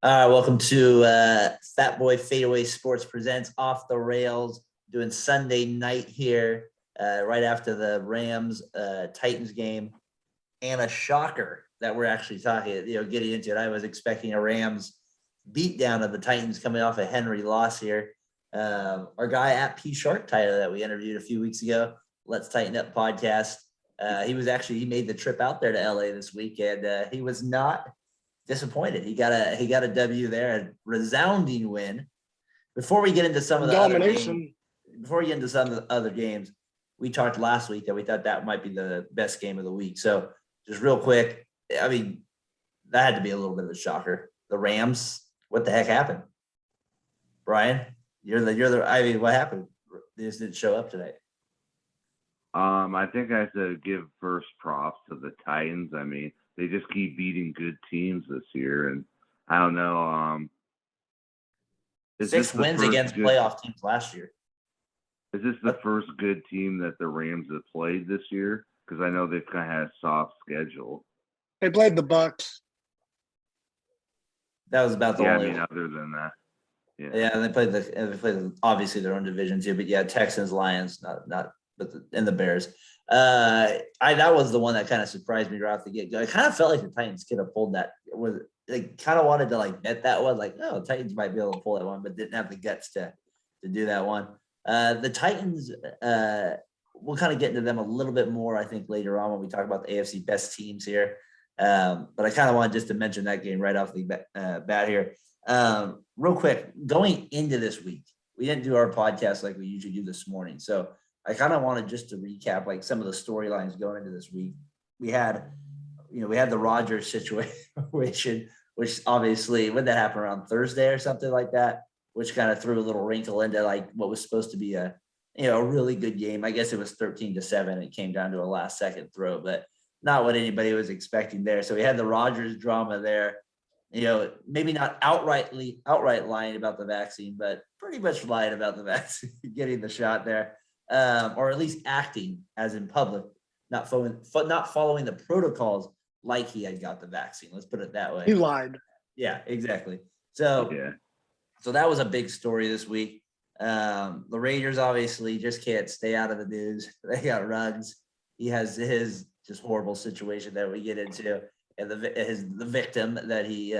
Welcome to Fatboy FadeAway Sports presents Off the Rails, doing Sunday night here, right after the Rams Titans game, and a shocker that we're actually talking, getting into it. I was expecting a Rams beatdown of the Titans coming off a Henry loss here. Our guy at P Shark Tyler that we interviewed a few weeks ago, Let's Tighten Up podcast. He made the trip out there to LA this week, and he was not disappointed. He got a W there, a resounding win. Before we get into some of the other games, we talked last week that we thought that might be the best game of the week. So just real quick, I mean, that had to be a little bit of a shocker. The Rams, what the heck happened? Brian, what happened? They just didn't show up today. I think I have to give first props to the Titans. I mean, they just keep beating good teams this year, and I don't know. 6 wins against playoff teams last year. Is this the first good team that the Rams have played this year? Because I know they've kind of had a soft schedule. They played the Bucs. That was about the only. I mean, other than that, yeah, and they played obviously their own division too, but yeah, Texans, Lions, and the Bears. That was the one that kind of surprised me right off the get-go. I kind of felt like the Titans could have pulled that. They kind of wanted to bet that one, the Titans might be able to pull that one, but didn't have the guts to do that one. The Titans, we'll kind of get into them a little bit more, I think, later on when we talk about the AFC best teams here. But I kind of wanted just to mention that game right off the bat here. Real quick, going into this week, we didn't do our podcast like we usually do this morning, so I kind of wanted just to recap some of the storylines going into this week. We had the Rodgers situation, which obviously, when that happened around Thursday or something like that, which kind of threw a little wrinkle into what was supposed to be a really good game. I guess it was 13-7. It came down to a last second throw, but not what anybody was expecting there. So we had the Rodgers drama there. Maybe not outright lying about the vaccine, but pretty much lying about the vaccine, getting the shot there. Or at least acting as in public, not following the protocols like he had got the vaccine. Let's put it that way. He lied. Yeah, exactly. So that was a big story this week. The Raiders obviously just can't stay out of the news. They got Rodgers. He has his just horrible situation that we get into, and the victim that he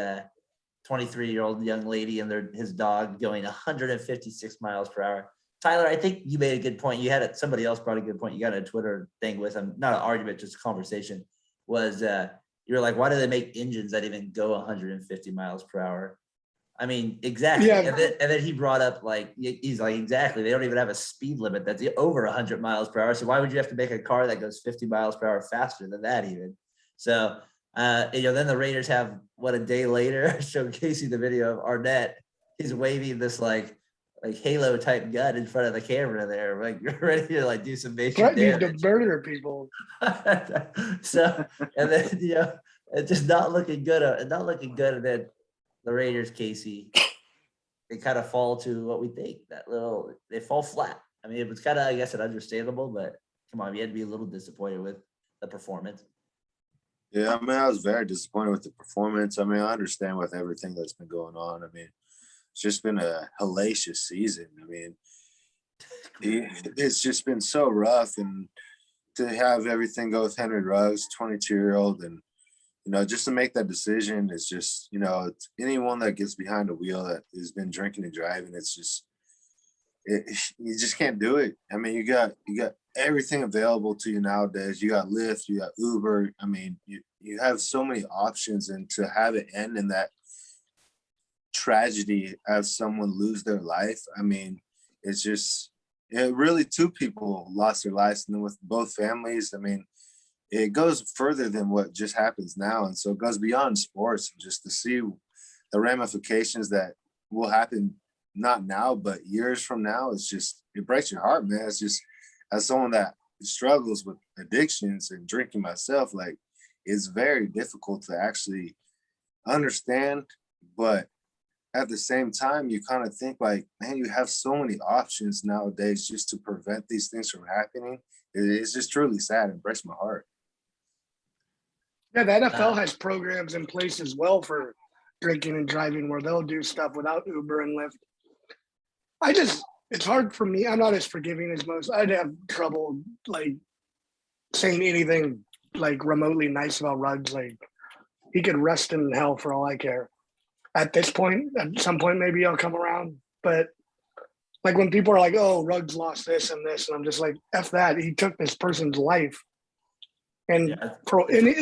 23-year-old young lady and his dog going 156 miles per hour. Tyler, I think you made a good point. Somebody else brought a good point. You got a Twitter thing with him, not an argument, just a conversation. Was you're like, why do they make engines that even go 150 miles per hour? I mean, exactly. Yeah. And then he brought up he's like, exactly. They don't even have a speed limit that's over 100 miles per hour. So why would you have to make a car that goes 50 miles per hour faster than that even? So then the Raiders have a day later showed Casey the video of Arnett. He's waving this Halo type gun in front of the camera there, you're ready to do some basic damage. To murder people. So, and then it's just not looking good. And then the Raiders, Casey, they kind of fall to what we think they fall flat. I mean, it was kind of, I guess, understandable, but come on, you had to be a little disappointed with the performance. Yeah, I mean, I was very disappointed with the performance. I mean, I understand with everything that's been going on. I mean, it's just been a hellacious season. I mean, it's just been so rough, and to have everything go with Henry Ruggs, 22-year-old, and just to make that decision is just it's anyone that gets behind a wheel that has been drinking and driving. It's just you just can't do it. I mean, you got everything available to you nowadays. You got Lyft, you got Uber. I mean, you have so many options, and to have it end in that tragedy, have someone lose their life. I mean, it's just really 2 people lost their lives, and then with both families, I mean, it goes further than what just happens now, and so it goes beyond sports. And just to see the ramifications that will happen, not now but years from now, it breaks your heart, man. It's just, as someone that struggles with addictions and drinking myself, it's very difficult to actually understand, but at the same time, you kind of think man, you have so many options nowadays just to prevent these things from happening. It's just truly sad. It breaks my heart. Yeah, the NFL has programs in place as well for drinking and driving where they'll do stuff without Uber and Lyft. It's hard for me. I'm not as forgiving as most. I'd have trouble like saying anything like remotely nice about Ruggs. Like he could rest in hell for all I care. At this point, at some point, maybe I'll come around. But like when people are like, "Oh, Ruggs lost this and this," and I'm just like, "F that." He took this person's life, and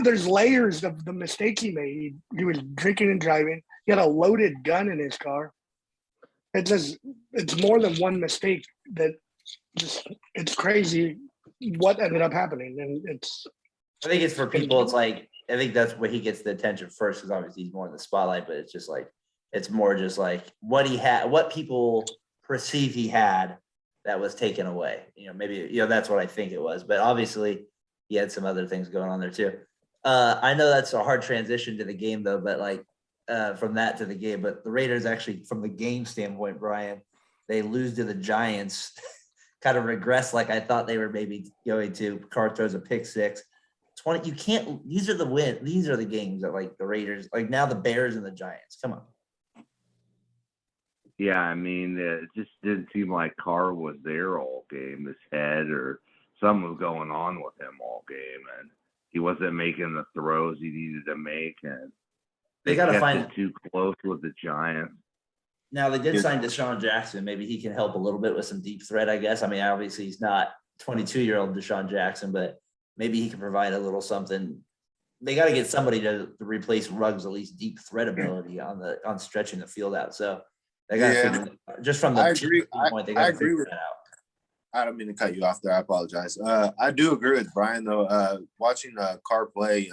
there's layers of the mistake he made. He was drinking and driving. He had a loaded gun in his car. It's more than one mistake that it's crazy what ended up happening, and I think it's for people. It's like I think that's where he gets the attention first, because obviously he's more in the spotlight. But it's just like it's more just like what he had, what people perceive he had that was taken away. Maybe that's what I think it was. But obviously he had some other things going on there too. I know that's a hard transition to the game though, but like from that to the game. But the Raiders actually, from the game standpoint, Brian, they lose to the Giants. Kind of regress like I thought they were maybe going to. Carr throws a pick six. 20. You can't. These are the win. These are the games that like the Raiders, like now the Bears and the Giants. Come on. Yeah, I mean, it just didn't seem like Carr was there all game. His head or something was going on with him all game, and he wasn't making the throws he needed to make, and They got to kept find it too close with the Giants. Now they did sign Deshaun Jackson. Maybe he can help a little bit with some deep threat, I guess. I mean, obviously he's not 22-year-old Deshaun Jackson, but maybe he can provide a little something. They got to get somebody to replace Ruggs, at least deep threat ability on stretching the field out. So they got to figure just from the point, they got to figure that out. I don't mean to cut you off there. I apologize. I do agree with Brian though. Watching Carr play,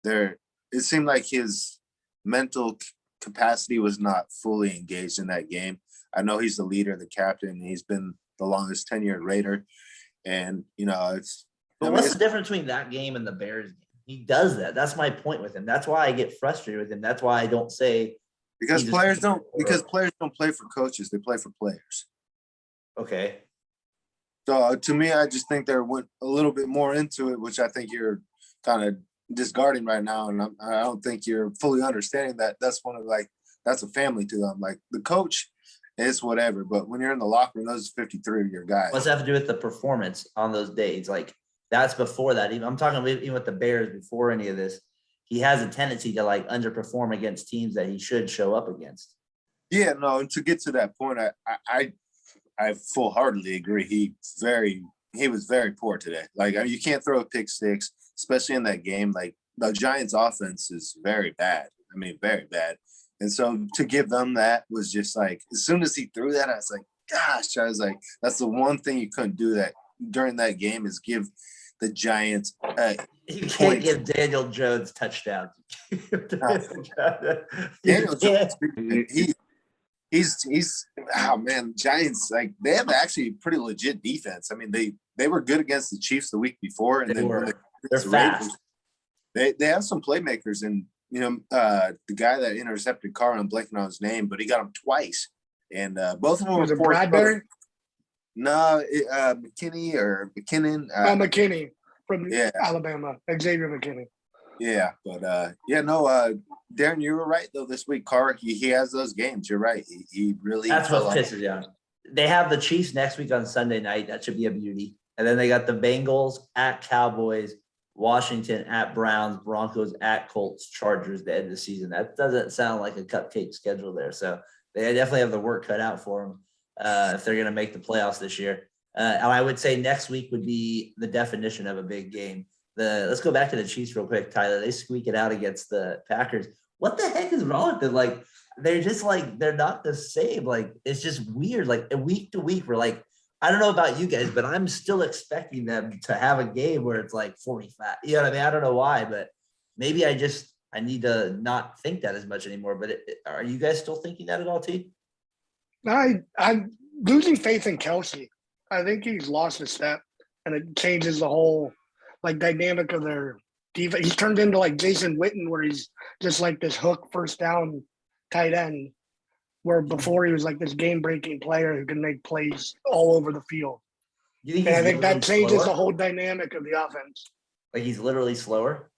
it seemed like his mental capacity was not fully engaged in that game. I know he's the leader, the captain. He's been the longest tenured Raider, and it's. But what's the difference between that game and the Bears game? He does that. That's my point with him. That's why I get frustrated with him. That's why I don't say because players don't play for coaches. They play for players. Okay. So to me, I just think they went a little bit more into it, which I think you're kind of discarding right now, and I don't think you're fully understanding that. That's that's a family to them. Like the coach is whatever, but when you're in the locker room, those 53 of your guys. What's that have to do with the performance on those days? Like that's before that. Even I'm talking even with the Bears before any of this. He has a tendency to like underperform against teams that he should show up against. Yeah, no, and to get to that point, I full-heartedly agree. He was very poor today. Like you can't throw a pick six, especially in that game. Like the Giants' offense is very bad. I mean, very bad. And so to give them that was just like, as soon as he threw that, I was like, gosh, that's the one thing you couldn't do that during that game is give the Giants. You can't give Daniel Jones touchdowns. Daniel Jones, he's oh man, Giants, like they have actually pretty legit defense. I mean, they were good against the Chiefs the week before, and they're fast. They have some playmakers, and the guy that intercepted Carr, I'm blanking on his name, but he got him twice, and both of them was were it Bradbury? No, McKinney. McKinney from Alabama, Xavier McKinney. Yeah, but Darren, you were right though. This week, Carr, he has those games. You're right. He really. That's what pisses you off. They have the Chiefs next week on Sunday night. That should be a beauty. And then they got the Bengals at Cowboys, Washington at Browns, Broncos at Colts, Chargers the end of the season. That doesn't sound like a cupcake schedule there. So they definitely have the work cut out for them if they're going to make the playoffs this year. And I would say next week would be the definition of a big game. Let's go back to the Chiefs real quick, Tyler. They squeak it out against the Packers. What the heck is wrong with them? Like, they're just like, they're not the same. Like, it's just weird. Like, week to week, we're like, I don't know about you guys, but I'm still expecting them to have a game where it's like 45. You know what I mean? I don't know why, but maybe I need to not think that as much anymore. But are you guys still thinking that at all, T? I'm losing faith in Kelsey. I think he's lost a step, and it changes the whole dynamic of their defense. He's turned into like Jason Witten, where he's just like this hook first down tight end, where before he was like this game-breaking player who can make plays all over the field. And I think that changes the whole dynamic of the offense. Like he's literally slower?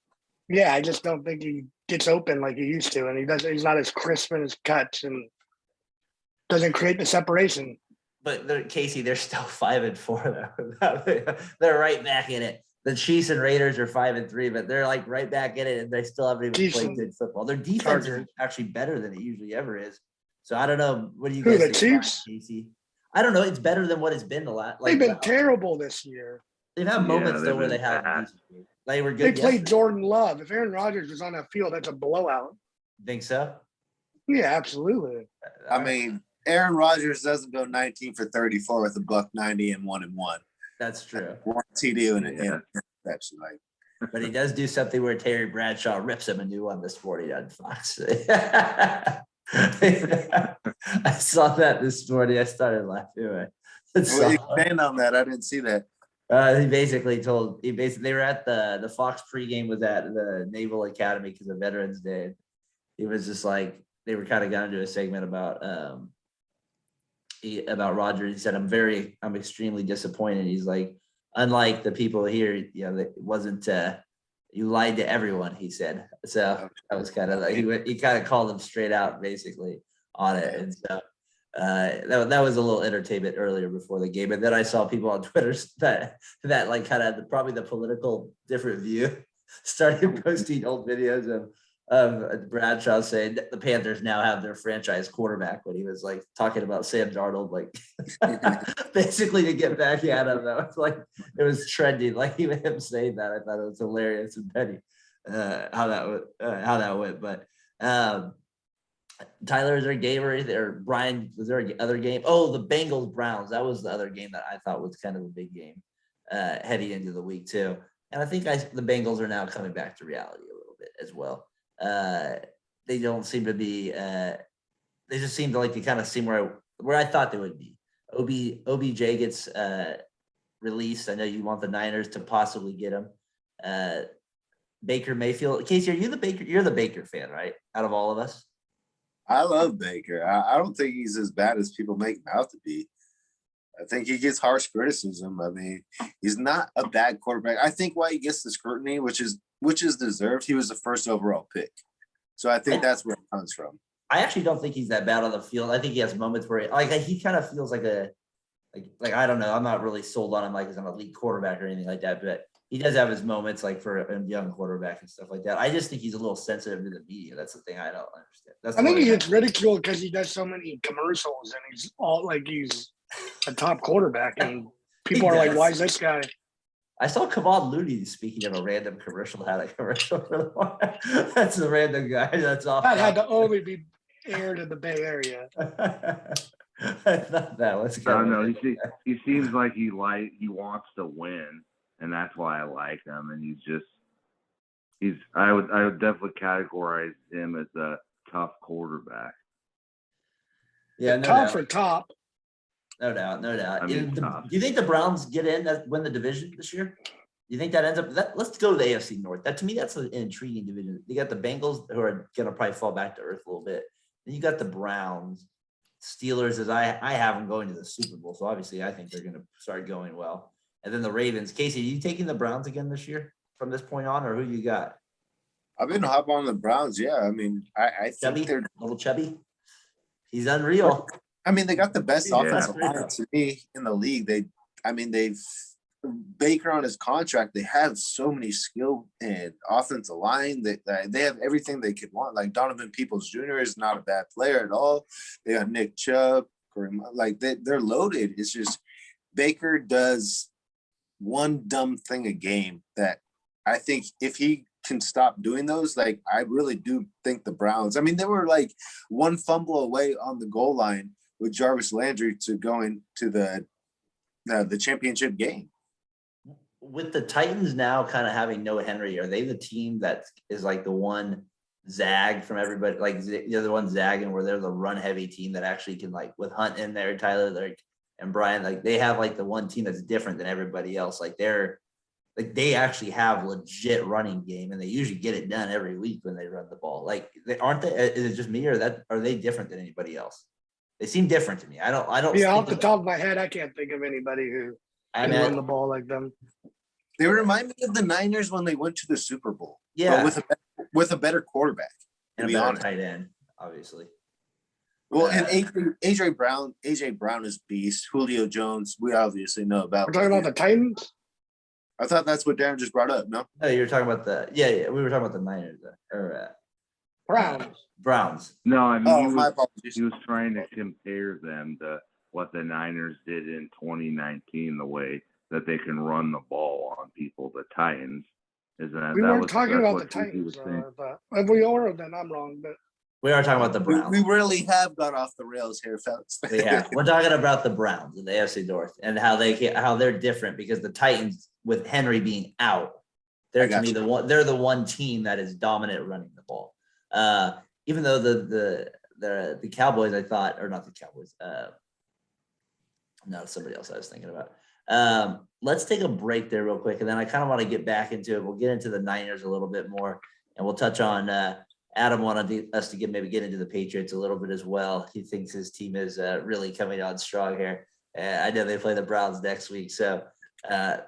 Yeah, I just don't think gets open like he used to, and he's not as crisp in his cuts and doesn't create the separation. But Casey, they're still 5-4 though. They're right back in it. The Chiefs and Raiders are 5-3, but they're like right back in it, and they still haven't even Chiefs played and good football. Their defense Chargers. is actually better than it usually ever is. So I don't know. What do you Who, guys the think, Chiefs? Casey? I don't know. It's better than what it's been a lot. They've been terrible this year. They've had moments they've though where been they have bad. decent games. They were They good. played yesterday. Jordan Love. If Aaron Rodgers was on that field, that's a blowout. Think so? Yeah, absolutely. I mean, Aaron Rodgers doesn't go 19 for 34 with a buck 90 and 1-1. That's true. One TD and an Yeah. interception. Like, But he does do something where Terry Bradshaw rips him a new one this morning on Fox. I saw that this morning. I started laughing. well, expand on that. I didn't see that. He basically they were at the Fox pregame was at the Naval Academy because of Veterans Day. He was just like, they were kind of got into a segment about Rodgers. He said, I'm extremely disappointed. He's like, unlike the people here, that wasn't you lied to everyone, he said. So that was kind of like he kind of called them straight out basically on it. And so that was a little entertainment earlier before the game. And then I saw people on Twitter that like kind of probably the political different view started posting old videos of Bradshaw saying that the Panthers now have their franchise quarterback when he was like talking about Sam Darnold, like basically to get back at him. That was like, it was trending, like even him saying that. I thought it was hilarious and petty how that went. But Tyler, is there a game or Brian, was there other game? Oh, the Bengals Browns. That was the other game that I thought was kind of a big game heading into the week too. And I think the Bengals are now coming back to reality a little bit as well. They don't seem to be they just seem to like to kind of seem where I thought they would be. OBJ gets released. I know you want the Niners to possibly get him. Baker Mayfield. Casey, are you the Baker? You're the Baker fan, right? Out of all of us. I love Baker. I don't think he's as bad as people make him out to be. I think he gets harsh criticism. I mean, he's not a bad quarterback. I think why he gets the scrutiny, which is deserved, he was the first overall pick. So I think that's where it comes from. I actually don't think he's that bad on the field. I think he has moments where he kind of feels like I don't know. I'm not really sold on him like as an elite quarterback or anything like that, but he does have his moments like for a young quarterback and stuff like that. I just think he's a little sensitive to the media. That's the thing I don't understand. I think he gets ridiculed because he does so many commercials and he's a top quarterback and people are like, why is this guy? I saw Kavon Looney, speaking of a random commercial, had a commercial for the That's a random guy. That's off. That had to only be aired in the Bay Area. I thought that was kind of he seems like he wants to win, and that's why I like him. And I would definitely categorize him as a tough quarterback. Yeah, no top doubt. for top. No doubt. I mean, Do you think the Browns get in that win the division this year? Do you think that ends up let's go to the AFC North. That to me, that's an intriguing division. You got the Bengals who are gonna probably fall back to earth a little bit. Then you got the Browns, Steelers, as I have them going to the Super Bowl. So obviously I think they're gonna start going well. And then the Ravens. Casey, are you taking the Browns again this year from this point on, or who you got? I've been hop on the Browns. Yeah, I mean, I think they're little chubby. He's unreal. I mean, they got the best Yeah. offensive line to me in the league. They've Baker on his contract. They have so many skill and offensive line. They have everything they could want. Like Donovan Peoples Jr. is not a bad player at all. They got Nick Chubb. Like they're loaded. It's just Baker does one dumb thing a game that I think if he can stop doing those, like I really do think the Browns. I mean, they were like one fumble away on the goal line with Jarvis Landry to go into the championship game. With the Titans now kind of having no Henry, are they the team that is like the one zag from everybody? Like the other one zagging where they're the run heavy team that actually can, like with Hunt in there, Tyler and Brian, like they have like the one team that's different than everybody else. Like they actually have legit running game and they usually get it done every week when they run the ball. Like aren't they? Is it just me or are they different than anybody else? They seem different to me. I don't. Yeah, off the top of my head, I can't think of anybody who can run the ball like them. They remind me of the Niners when they went to the Super Bowl. Yeah, but with a better with a better quarterback. To And a be better honest. tight end, obviously. Well, and AJ Brown is beast. Julio Jones, we obviously know about. We're talking about the Titans. I thought that's what Darren just brought up. No, No, you were talking about we were talking about the Niners or Browns. Browns. No, I mean my apologies. he was trying to compare them to what the Niners did in 2019, the way that they can run the ball on people. The Titans, isn't that? We that weren't was, talking that's about what the he Titans. was saying. If we are, then I'm wrong. But We are talking about the Browns. we really have gone off the rails here, folks. We're talking about the Browns in the AFC North and how they're different because the Titans, with Henry being out, they're to me they're the one team that is dominant running the ball. Even though the Cowboys, I thought, or not the Cowboys, no, somebody else I was thinking about. Let's take a break there real quick, and then I kind of want to get back into it. We'll get into the Niners a little bit more, and we'll touch on Adam wanted us to maybe get into the Patriots a little bit as well. He thinks his team is really coming on strong here. I know they play the Browns next week, so Tyler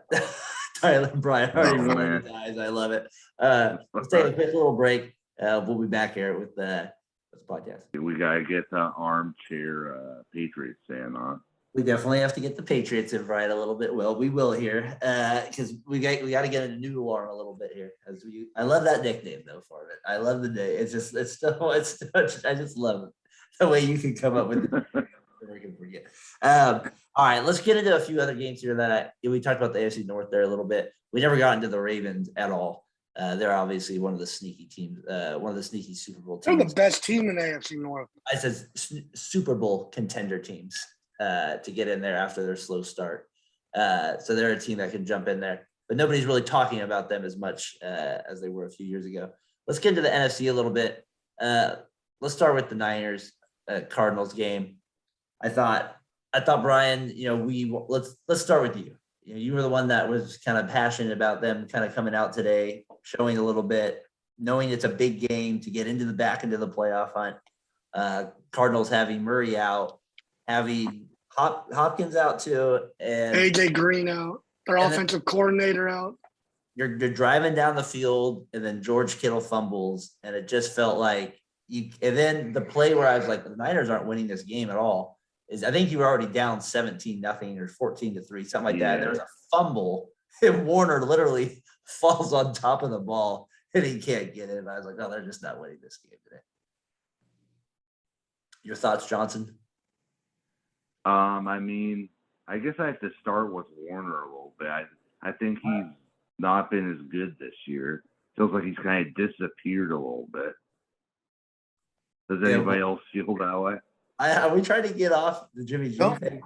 and Brian already rolling his eyes. I love it. Let's take a quick little break. We'll be back here with the podcast. We gotta get the armchair Patriots fan on. We definitely have to get the Patriots in right a little bit. Well, we will here because we got to get a new alarm a little bit here. I love that nickname though for it. I love the name. It's I just love it the way you can come up with it. All right, let's get into a few other games here that we talked about the AFC North there a little bit. We never got into the Ravens at all. They're obviously one of the sneaky teams, one of the sneaky Super Bowl teams. They're the best team in the AFC North. I said Super Bowl contender teams. To get in there after their slow start. So they're a team that can jump in there, but nobody's really talking about them as much as they were a few years ago. Let's get into the NFC a little bit. Let's start with the Niners Cardinals game. I thought Brian, let's start with you. You were the one that was kind of passionate about them kind of coming out today, showing a little bit, knowing it's a big game to get into the playoff hunt. Cardinals having Murray out, having Hopkins out too, and AJ Green out, their offensive coordinator out. You're driving down the field, and then George Kittle fumbles, and it just felt like you. And then the play where I was like, the Niners aren't winning this game at all. Is I think you were already down 17-0 or 14-3, something like that. There was a fumble, and Warner literally falls on top of the ball, and he can't get it. And I was like, no, they're just not winning this game today. Your thoughts, Johnson? I mean, I guess I have to start with Warner a little bit. I think he's not been as good this year. Feels like he's kind of disappeared a little bit. Does anybody else feel that way? Are we trying to get off the Jimmy G thing?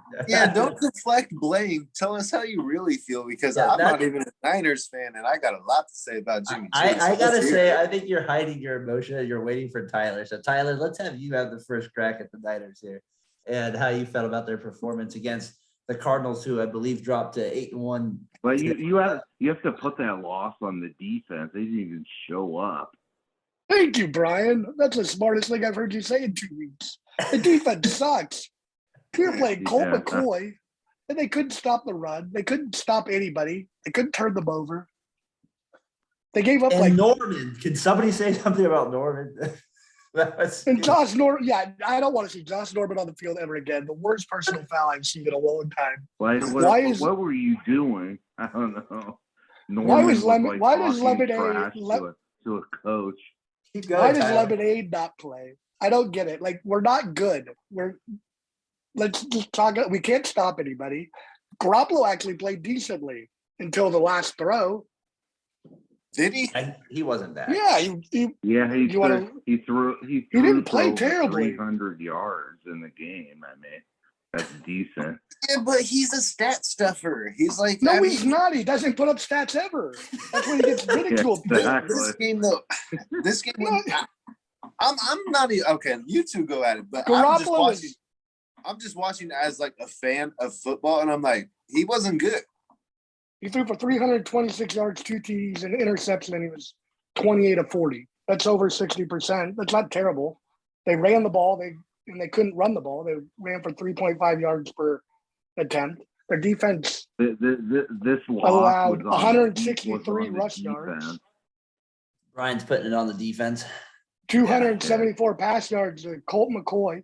Don't deflect blame. Tell us how you really feel, because I'm not even a Niners fan, and I got a lot to say about Jimmy G. I gotta say, I think you're hiding your emotion. You're waiting for Tyler. So Tyler, let's have you have the first crack at the Niners here, and how you felt about their performance against the Cardinals, who I believe dropped to 8-1. But you have to put that loss on the defense. They didn't even show up. Thank you, Brian. That's the smartest thing I've heard you say in 2 weeks. The defense sucks. We were playing Colt McCoy, and they couldn't stop the run. They couldn't stop anybody. They couldn't turn them over. They gave up Norman. Can somebody say something about Norman? And Josh Norman, I don't want to see Josh Norman on the field ever again. The worst personal foul I've seen in a long time. What were you doing? I don't know. Why does Lemonade to a coach? Why does Lemonade not play? I don't get it. Like, we're not good. Let's just talk. We can't stop anybody. Garoppolo actually played decently until the last throw. Did he? He wasn't bad. Yeah, he threw. He didn't play for terribly. 300 yards in the game. I mean, that's decent. Yeah, but he's a stat stuffer. He's like, he's not. He doesn't put up stats ever. That's when he gets ridiculed. Exactly. This game, though. This game. I'm not even okay. You two go at it, but I'm just watching as like a fan of football, and I'm like, he wasn't good. He threw for 326 yards, 2 TDs, and an interception, and he was 28 of 40. That's over 60%. That's not terrible. They ran the ball, and they couldn't run the ball. They ran for 3.5 yards per attempt. Their defense this allowed 163 rush yards. Ryan's putting it on the defense. 274 pass yards to Colt McCoy.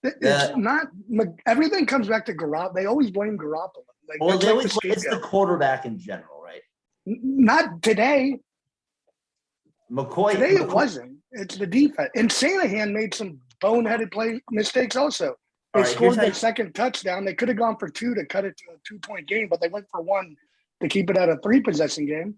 It's not everything comes back to Garoppolo. They always blame Garoppolo. Like, Well, they like always, it's the quarterback in general, right? not today. McCoy. Today it wasn't. It's the defense. And Shanahan made some boneheaded mistakes also. They scored their second touchdown. They could have gone for 2 to cut it to a 2-point game, but they went for 1 to keep it at a 3-possession game.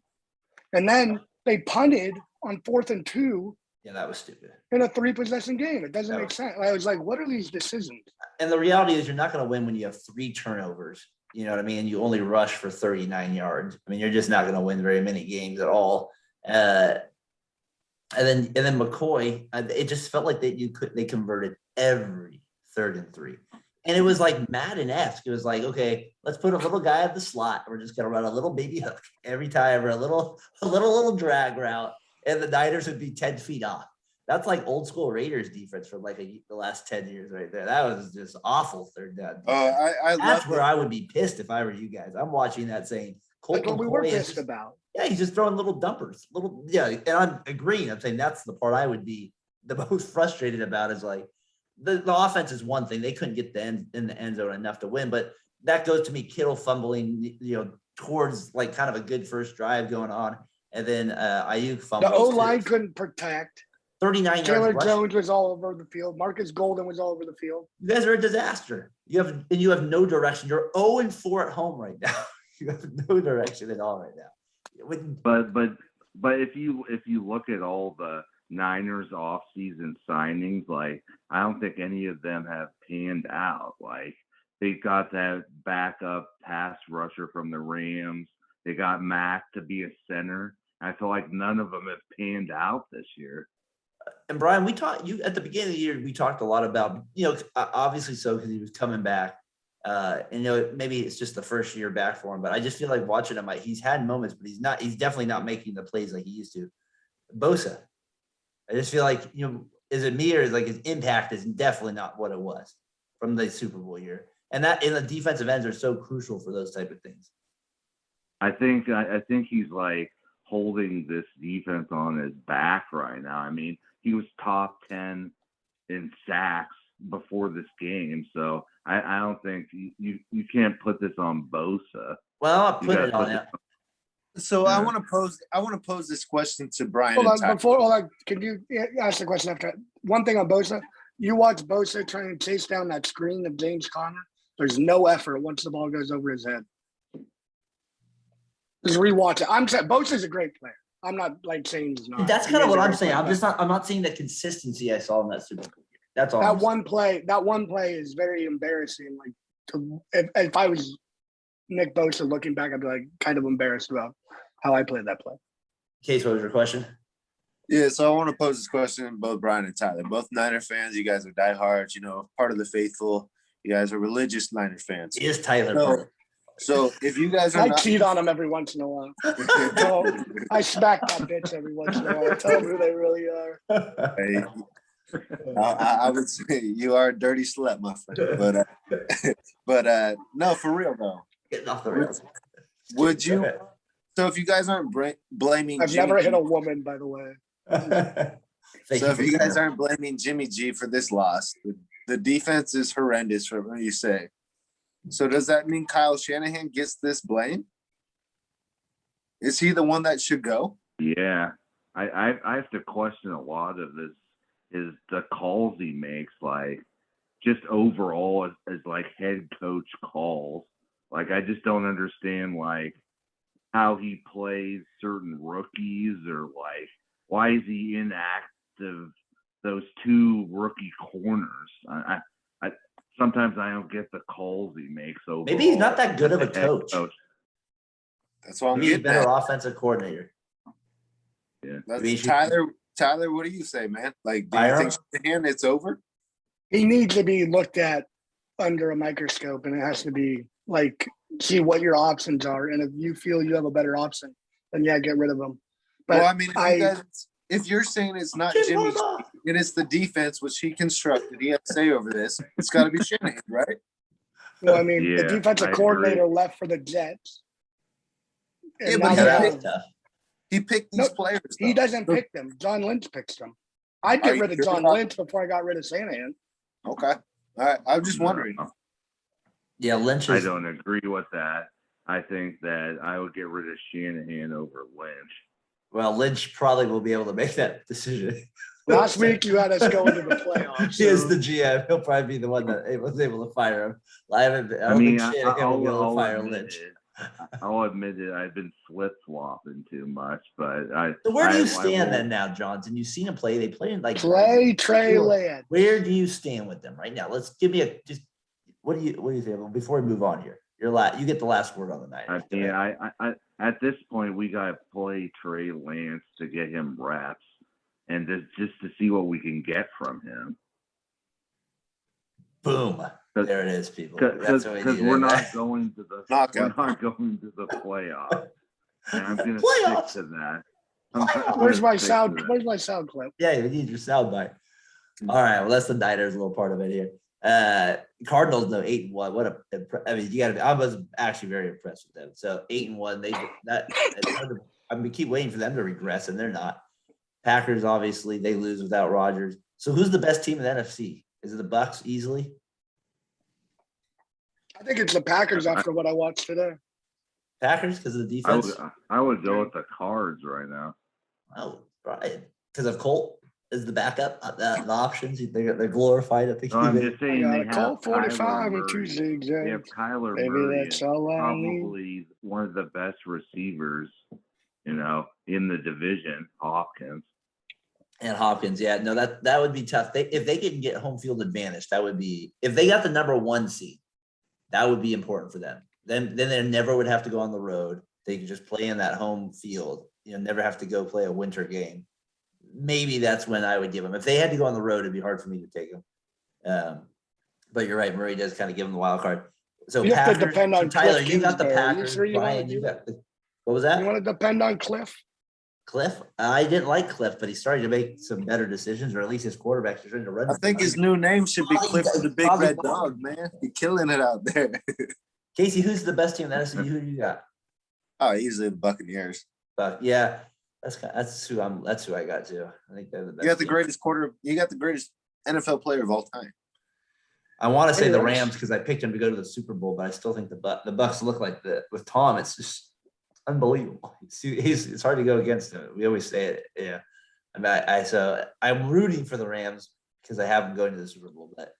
And then they punted on 4th and 2. Yeah, that was stupid. In a 3-possession game. It doesn't make sense. I was like, what are these decisions? And the reality is you're not going to win when you have 3 turnovers. You know what I mean? You only rush for 39 yards. I mean, you're just not going to win very many games at all. And then McCoy, it just felt like they converted every 3rd and 3. And it was like Madden-esque. It was like, okay, let's put a little guy at the slot. We're just going to run a little baby hook every time, or a little drag route. And the Niners would be 10 feet off. That's like old school Raiders defense from like the last 10 years right there. That was just awful 3rd down. That's where I would be pissed if I were you guys. I'm watching that saying, Colt McCoy, we were pissed about. Yeah, he's just throwing little dumpers. And I'm agreeing. I'm saying that's the part I would be the most frustrated about, is like the offense is one thing. They couldn't get in the end zone enough to win, but that goes to me Kittle fumbling, towards like kind of a good first drive going on. And then Ayuk fumbles. The O-line couldn't protect. 39 yards. Taylor Jones was all over the field. Marcus Golden was all over the field. You guys are a disaster. You have no direction. You're 0-4 at home right now. You have no direction at all right now. But if you look at all the Niners off-season signings, like I don't think any of them have panned out. Like they got that backup pass rusher from the Rams. They got Mack to be a center. I feel like none of them have panned out this year. And Brian, we talked at the beginning of the year. We talked a lot about, obviously so because he was coming back. And maybe it's just the first year back for him, but I just feel like watching him, he's had moments, but he's definitely not making the plays like he used to. Bosa, I just feel like, is it me, or is like his impact is definitely not what it was from the Super Bowl year. And that in the defensive ends are so crucial for those type of things. I think he's like holding this defense on his back right now. I mean, he was top 10 in sacks before this game, so I don't think you can't put this on Bosa. Well, I'll put it on him. So I want to pose this question to Brian. Hold on. Can you ask the question after that? One thing on Bosa, you watch Bosa trying to chase down that screen of James Conner. There's no effort once the ball goes over his head. Just rewatch it. I'm saying Bosa's a great player. I'm not like saying he's not. That's kind of what I'm saying. I'm not seeing the consistency I saw in that Super Bowl. That's all. That one play is very embarrassing. Like, if I was Nick Bosa looking back, I'd be like kind of embarrassed about how I played that play. Case, what was your question? Yeah, so I want to pose this question to both Brian and Tyler. Both Niner fans. You guys are diehards. Part of the faithful. You guys are religious Niner fans. It is Tyler. So if you guys are, I cheat on them every once in a while. I smack that bitch every once in a while. I tell them who they really are. Hey, I would say you are a dirty slut, my friend. But no, for real though. Getting off the rails. Would you? So if you guys aren't blaming, I've never hit a woman, by the way. So if you guys aren't blaming Jimmy G for this loss, the defense is horrendous. From what you say. So does that mean Kyle Shanahan gets this blame? Is he the one that should go? Yeah, I have to question a lot of this. Is the calls he makes, like just overall as like head coach calls? Like I just don't understand like how he plays certain rookies, or like why is he inactive those 2 rookie corners? Sometimes I don't get the calls he makes overall. Maybe he's not that good of a coach. That's why he's a better offensive coordinator. Yeah. That's Tyler, what do you say, man? Like, do you think Shanahan, it's over? He needs to be looked at under a microscope, and it has to be like see what your options are. And if you feel you have a better option, then yeah, get rid of him. But well, I mean, if you're saying it's not Jimmy and it's the defense which he constructed, he had to say over this, it's got to be Shanahan, right? Well, I mean, the defensive coordinator left for the Jets. Yeah, but He picked these No, players. He though. doesn't pick them. John Lynch picks them. I'd Are get you rid of sure John about Lynch before I got rid of Shanahan. Okay. All right. I'm just wondering. Yeah, Lynch I is. don't agree with that. I think that I would get rid of Shanahan over Lynch. Well, Lynch probably will be able to make that decision. Last week you had us go into the playoffs. He is so- the GM. He'll probably be the one that was able to fire him. I don't I mean, think Shanahan will be able to fire admit Lynch. I'll admit it. I've been flip flopping too much, but So where do you I stand will- then now, Johnson? You've seen him play. They play in like Play Trey Lance. Where do you stand with them right now? Let's give me what do you think before we move on here? You get the last word on the night. I mean, I at this point we gotta play Trey Lance to get him reps and just to see what we can get from him. Boom. There it is, people. Because we're not going to the Knockout. we're not going to the playoffs. And I'm gonna Playoffs? stick to that. Where's my sound clip? Yeah, we need your sound bite. All right, well, that's the Niners little part of it here. Cardinals though 8-1. I mean, you got to. I was actually very impressed with them. So 8-1. We keep waiting for them to regress, and they're not. Packers obviously they lose without Rodgers. So who's the best team in the NFC? Is it the Bucs easily? I think it's the Packers after what I watched today. Packers because of the defense. I would go with the Cards right now. Oh, right. Because of Colt is the backup. The options they're glorified. I think. No, I'm just saying I they got a have Colt 45 and 2 Murray. zigs. They have Kyler Maybe Murray, that's is all I need. probably one of the best receivers, in the division. Hopkins. And Hopkins, yeah, no, that would be tough. If they can get home field advantage, that would be if they got the number 1 seed, that would be important for them. Then they never would have to go on the road. They could just play in that home field. Never have to go play a winter game. Maybe that's when I would give them. If they had to go on the road, it'd be hard for me to take them. But you're right, Murray does kind of give them the wild card. So You have to Packers, depend on Tyler, Cliff you got the Kingsbury. You Packers. sure you wanna Brian, do you that? got what was that? You want to depend on Cliff? Cliff? I didn't like Cliff, but he's starting to make some better decisions, or at least his quarterback's starting to run. I think his new name should be Cliff the Big Red Dog, man. He's killing it out there. Casey, who's the best team in the NFC? Who do you got? Oh, easily the Buccaneers. But yeah, that's who I got too. I think they're the best. You got the team. greatest You got the greatest NFL player of all time. I want to say the Anyways. Rams because I picked them to go to the Super Bowl, but I still think the Bucs look like with Tom. It's just unbelievable. It's hard to go against him. We always say it. Yeah. So I'm rooting for the Rams because I have them going to the Super Bowl, but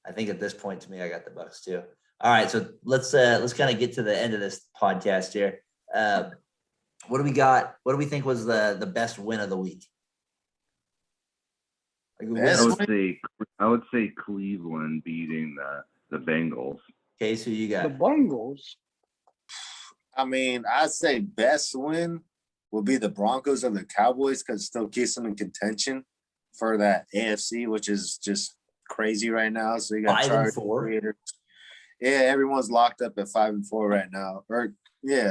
I think at this point to me, I got the Bucs too. All right. So let's kind of get to the end of this podcast here. What do we got? What do we think was the best win of the week? I would say Cleveland beating the Bengals. Case, who you The got? Bungles. I mean, I'd say best win will be the Broncos or the Cowboys because it still keeps them in contention for that AFC, which is just crazy right now. So you got 5-4. Raiders. Yeah, everyone's locked up at 5-4 right now.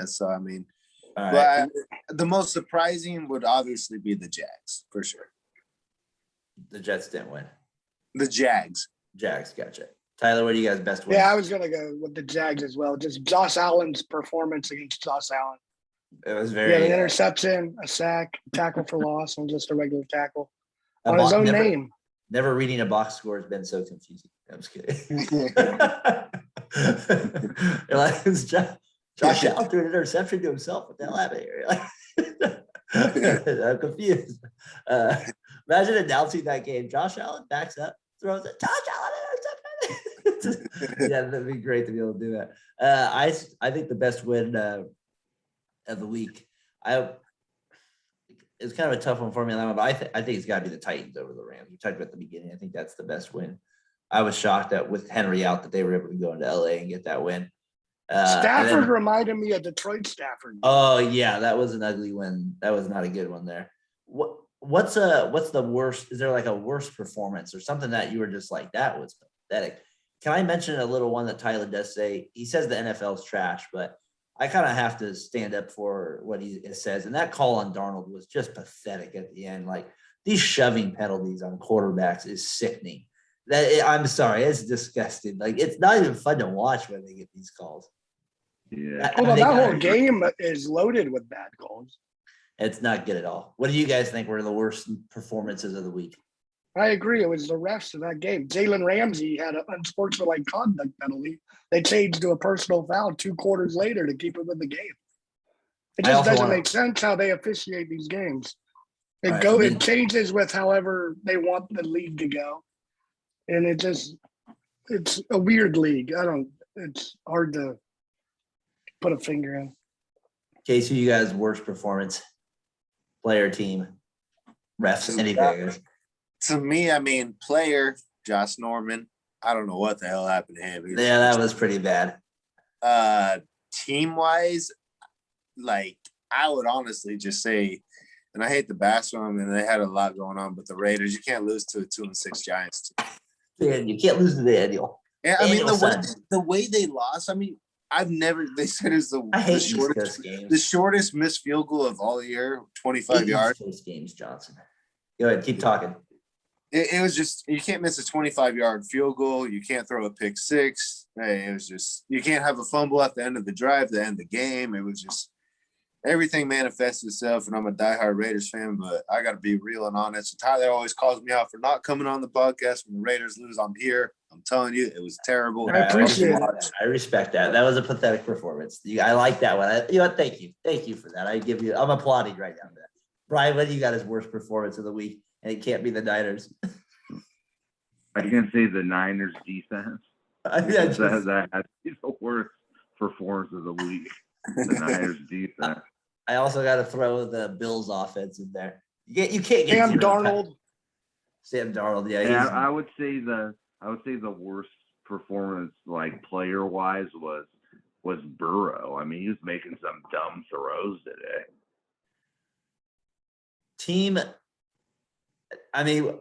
So I mean, All but right. the most surprising would obviously be the Jags for sure. The Jets didn't win. The Jags. Jags, gotcha. Tyler, what do you guys best win? Yeah, I was going to go with the Jags as well. Just Josh Allen's performance against Josh Allen. It was He very had an interception, a sack, tackle for loss, and just a regular tackle a on his bo- own never, name. Never reading a box score has been so confusing. I'm just kidding. You're like, it's Josh Allen threw an interception to himself. What the hell happened here? I'm confused. Imagine announcing that game. Josh Allen backs up, throws it. Josh Allen interception. Yeah, that'd be great to be able to do that. I think the best win of the week. It's kind of a tough one for me on that one, but I think it's got to be the Titans over the Rams. We talked about at the beginning. I think that's the best win. I was shocked that with Henry out that they were able to go into LA and get that win. Stafford reminded me of Detroit Stafford. Oh yeah, that was an ugly win. That was not a good one there. What's the worst? Is there like a worst performance or something that you were just like, that was pathetic? Can I mention a little one that Tyler does say? He says the NFL's trash, but I kind of have to stand up for what he says. And that call on Darnold was just pathetic at the end. Like these shoving penalties on quarterbacks is sickening. I'm sorry, it's disgusting. Like it's not even fun to watch when they get these calls. Yeah. Hold on, that whole game is loaded with bad calls. It's not good at all. What do you guys think were the worst performances of the week? I agree. It was the refs in that game. Jalen Ramsey had an unsportsmanlike conduct penalty. They changed to a personal foul 2 quarters later to keep him in the game. It just doesn't make sense how they officiate these games. It changes with however they want the league to go. And it's a weird league. It's hard to put a finger in. Casey, you guys' worst performance, player, team, refs, anything? To me, I mean, player, Josh Norman. I don't know what the hell happened to him. Yeah, that was pretty bad. Team-wise, like, I would honestly just say, and I hate to bash them, and they had a lot going on, but the Raiders, you can't lose to a 2-6 Giants team. Man, you can't lose to the Daniel. Yeah, I mean, the way they lost, I mean, they said it's the shortest missed field goal of all year, 25 yards. Close games, Johnson. Go ahead, keep talking. It was just, you can't miss a 25-yard field goal. You can't throw a pick six. It was just, you can't have a fumble at the end of the drive, the end of the game. It was just, everything manifested itself, and I'm a diehard Raiders fan, but I got to be real and honest. Tyler always calls me out for not coming on the podcast when the Raiders lose. I'm here. I'm telling you, it was terrible. I appreciate it. I respect that. That was a pathetic performance. I like that one. You know what? Thank you. Thank you for that. I'm applauding right now. Brian, what do you got as worst performance of the week? And it can't be the Niners. I can say the Niners defense. That has to be the worst performance of the week. The Niners defense. I also got to throw the Bills offense in there. You can't get Sam Darnold. Sam Darnold, yeah. Yeah, I would say the worst performance, like player wise, was Burrow. I mean, he was making some dumb throws today. Team, I mean,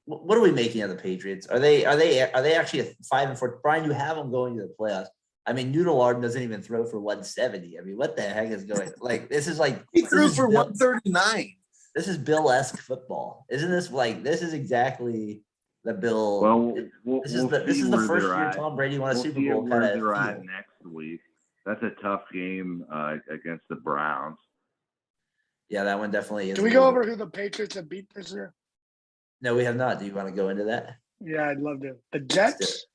what are we making of the Patriots? Are they actually a 5-4? Brian, you have them going to the playoffs. I mean, Noodle Arden doesn't even throw for 170. I mean, what the heck is going? Like, this is like he threw for 139. This is Bill-esque football, isn't this? Like, this is exactly the Bill. Well, this is the first year Tom Brady won a Super Bowl. Where they're at next week. That's a tough game against the Browns. Yeah, that one definitely is. Can we go over who the Patriots have beat this year? No, we have not. Do you want to go into that? Yeah, I'd love to. The Jets.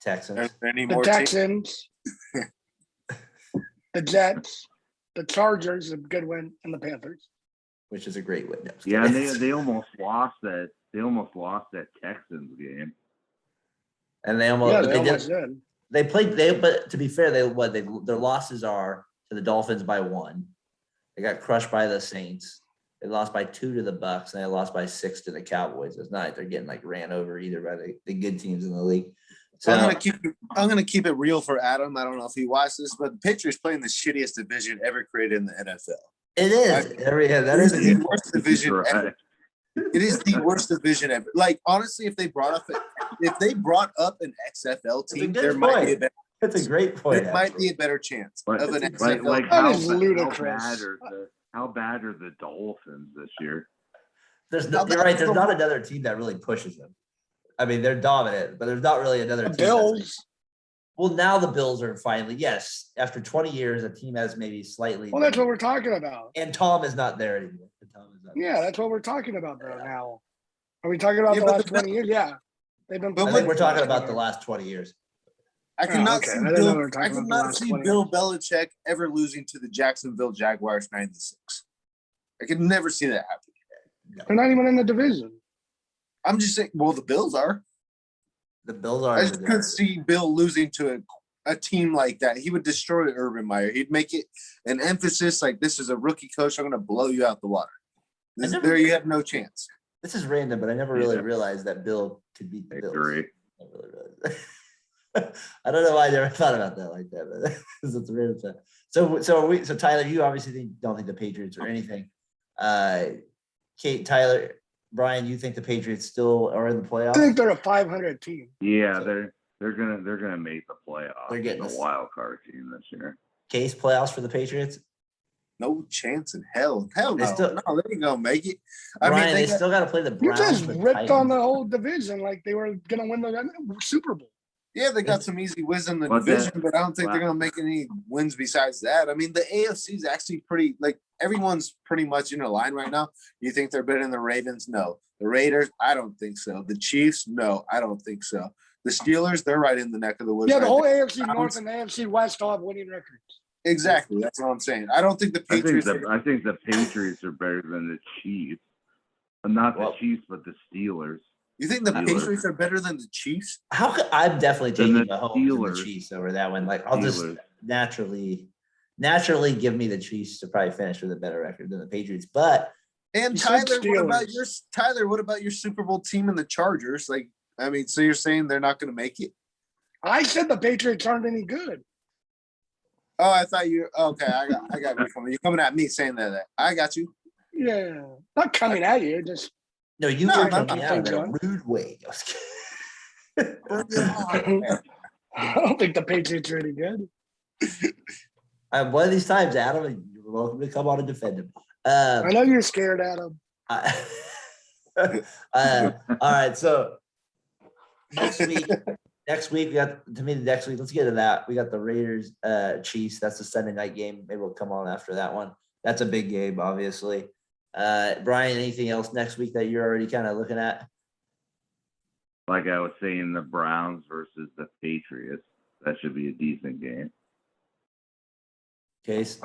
Texans. The Texans. The Jets. The Chargers, a good win, and the Panthers. Which is a great win. Yeah, and they almost lost that. They almost lost that Texans game. And they almost did. They played. But to be fair, their losses are to the Dolphins by 1. They got crushed by the Saints. They lost by 2 to the Bucs, and they lost by 6 to the Cowboys. It's not like they're getting like ran over either by the good teams in the league. So I'm gonna keep it real for Adam. I don't know if he watched this, but the Patriots playing the shittiest division ever created in the NFL. It is. That is the worst division ever. It is the worst division ever. Like, honestly, if they brought up an XFL team, there might be a better. That's a great point. There might be a better chance of an XFL. Like how bad are the Dolphins this year? You're right. There's not another team that really pushes them. I mean, they're dominant, but there's not really another team. Bills. Well, now the Bills are finally, yes, after 20 years, a team has maybe slightly. Well, that's what we're talking about. And Tom is not there anymore. That's what we're talking about though now. Are we talking about the last 20 years? Yeah. I think we're talking about the last 20 years. I cannot see Bill Belichick ever losing to the Jacksonville Jaguars 9-6. I could never see that happen. No. They're not even in the division. I'm just saying, well, the Bills are. The Bills are. I just couldn't see Bill losing to a team like that. He would destroy Urban Meyer. He'd make it an emphasis like, this is a rookie coach. I'm going to blow you out the water. There you have no chance. This is random, but I never really realized that Bill could beat the Bills. Great. I really realized. I don't know why I never thought about that like that, but it's random stuff. So Tyler, you obviously don't think the Patriots or anything. Kate, Tyler, Brian, you think the Patriots still are in the playoffs? I think they're a 500 team. Yeah, they're gonna make the playoffs. They're getting a wild card team this year. Case playoffs for the Patriots? No chance in hell. Hell no. They ain't gonna make it. Brian, they still got to play the Browns. You just ripped on the whole division like they were gonna win the Super Bowl. Yeah, they got some easy wins in the But that- division, but I don't think they're going to make any wins besides that. I mean, the AFC is actually pretty, like, everyone's pretty much in a line right now. You think they're better than the Ravens? No. The Raiders? I don't think so. The Chiefs? No, I don't think so. The Steelers? They're right in the neck of the woods. Yeah, the right whole there. AFC North and the AFC West all have winning records. Exactly. That's what I'm saying. I don't think the I think Patriots. I think the Patriots are better than the Chiefs. Not Well- the Chiefs, but the Steelers. You think the Steelers. Patriots are better than the Chiefs? How could I'm definitely Then taking the Mahomes and the Steelers. Chiefs over that one. Like I'll just Steelers. naturally give me the Chiefs to probably finish with a better record than the Patriots. But And You said Tyler? What about your Super Bowl team and the Chargers? Like, I mean, so you're saying they're not going to make it? I said the Patriots aren't any good. Oh, I thought you. Okay, I got you coming. You're coming at me saying that. I got you. Yeah, not coming at you. Just no, you No, were I'm not coming out in a John. rude way. I was kidding. Bring it on. I don't think the Patriots are any good. One of these times, Adam, you're welcome to come on and defend him. I know you're scared, Adam. All right, so next week we got next week. Let's get to that. We got the Raiders, Chiefs. That's the Sunday night game. Maybe we'll come on after that one. That's a big game, obviously. Brian, anything else next week that you're already kind of looking at? Like I was saying, the Browns versus the Patriots. That should be a decent game. Case,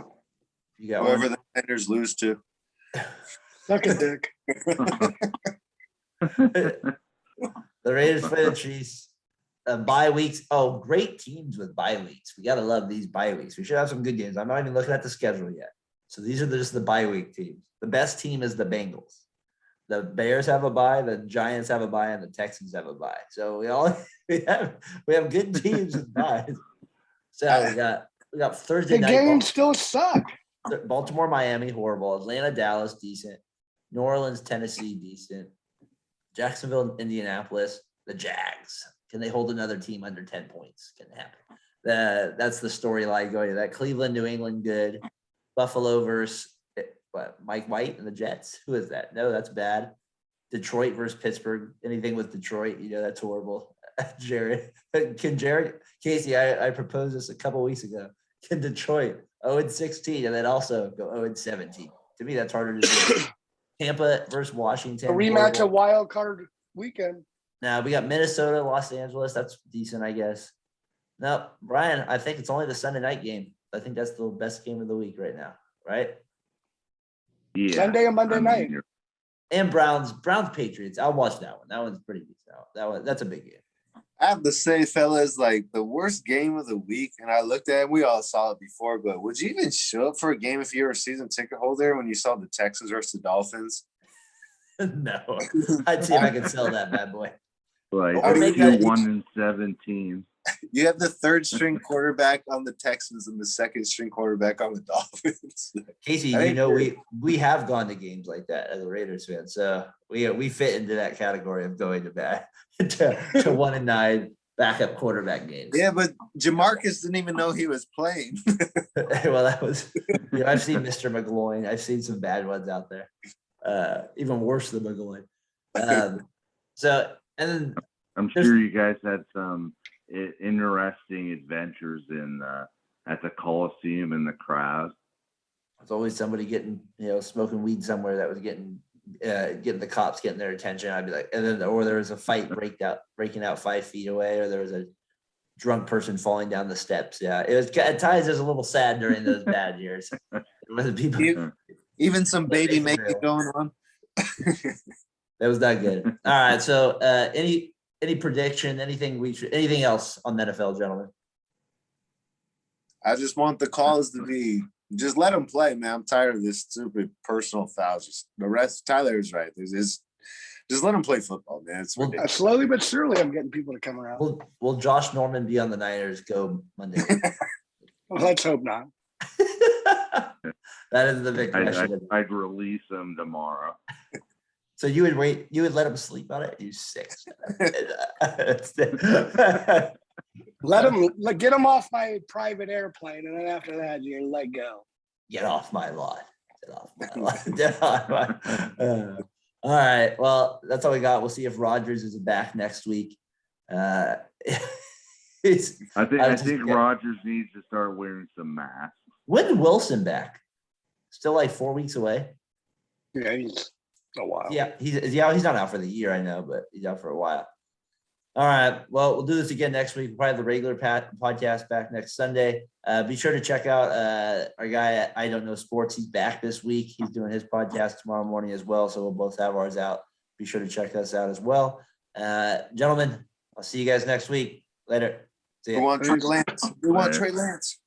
you got Whoever one? the Niners lose to. Suck a dick. The Raiders play the Chiefs. Bye weeks. Oh, great teams with bye weeks. We gotta love these bye weeks. We should have some good games. I'm not even looking at the schedule yet. So these are just the bye week teams. The best team is the Bengals. The Bears have a bye, the Giants have a bye, and the Texans have a bye. So we have good teams with byes. So we got Thursday The night. games still suck. Baltimore, Miami, horrible. Atlanta, Dallas, decent. New Orleans, Tennessee, decent. Jacksonville, Indianapolis, the Jags. Can they hold another team under 10 points? Can happen. That's the storyline going to that. Cleveland, New England, good. Buffalo versus Mike White and the Jets. Who is that? No, that's bad. Detroit versus Pittsburgh. Anything with Detroit, that's horrible. Jared, Casey, I proposed this a couple weeks ago. Can Detroit 0-16 and then also go 0-17? To me, that's harder to do. Tampa versus Washington. A rematch horrible. of wild card weekend. Now we got Minnesota, Los Angeles. That's decent, I guess. No, Brian, I think it's only the Sunday night game. I think that's the best game of the week right now, right? Yeah. Sunday and Monday night. And Browns Patriots. I'll watch that one. That one's pretty decent. That's a big game. I have to say, fellas, like the worst game of the week, and I looked at it, we all saw it before, but would you even show up for a game if you were a season ticket holder when you saw the Texans versus the Dolphins? No, I'd see if I could sell that bad boy. Like Or maybe I- 1-17. You have the third string quarterback on the Texans and the second string quarterback on the Dolphins. Casey, I think we have gone to games like that as a Raiders fan, so we fit into that category of going to bad to 1-9 backup quarterback games. Yeah, but Jamarcus didn't even know he was playing. Well, that was. I've seen Mr. McGloin. I've seen some bad ones out there, even worse than McGloin. So, and then I'm sure you guys had some interesting adventures in at the Coliseum in the crowd. there's always somebody getting, smoking weed somewhere that was getting the cops getting their attention. I'd be like, and then, or there was a fight breaking out 5 feet away, or there was a drunk person falling down the steps. Yeah, it was at times it was a little sad during those bad years. People, Even some baby making going on. that was not good. All right, so any prediction, anything else on the NFL, gentlemen? I just want the calls to be just let them play, man. I'm tired of this stupid personal fouls. Just the rest, Tyler is right. Just let them play football, man. It's ridiculous. Slowly but surely, I'm getting people to come around. Will Josh Norman be on the Niners go Monday? Well, let's hope not. That is the big question. I'd release them tomorrow. So you would wait? You would let him sleep on it? You sick? Get them off my private airplane, and then after that, you let go. Get off my lawn. Get off my lawn. Get off my. All right. Well, that's all we got. We'll see if Rodgers is back next week. It's, I just think get- Rodgers needs to start wearing some masks. when Wilson back? Still like 4 weeks away. Yeah, he's a while. Yeah, he's not out for the year, I know, but he's out for a while. All right. Well, we'll do this again next week. We'll probably have the regular podcast back next Sunday. Be sure to check out our guy at I Don't Know Sports. He's back this week. He's doing his podcast tomorrow morning as well. So we'll both have ours out. Be sure to check us out as well. Gentlemen, I'll see you guys next week. Later. See We ya. want Trey Lance. We want Later. Trey Lance.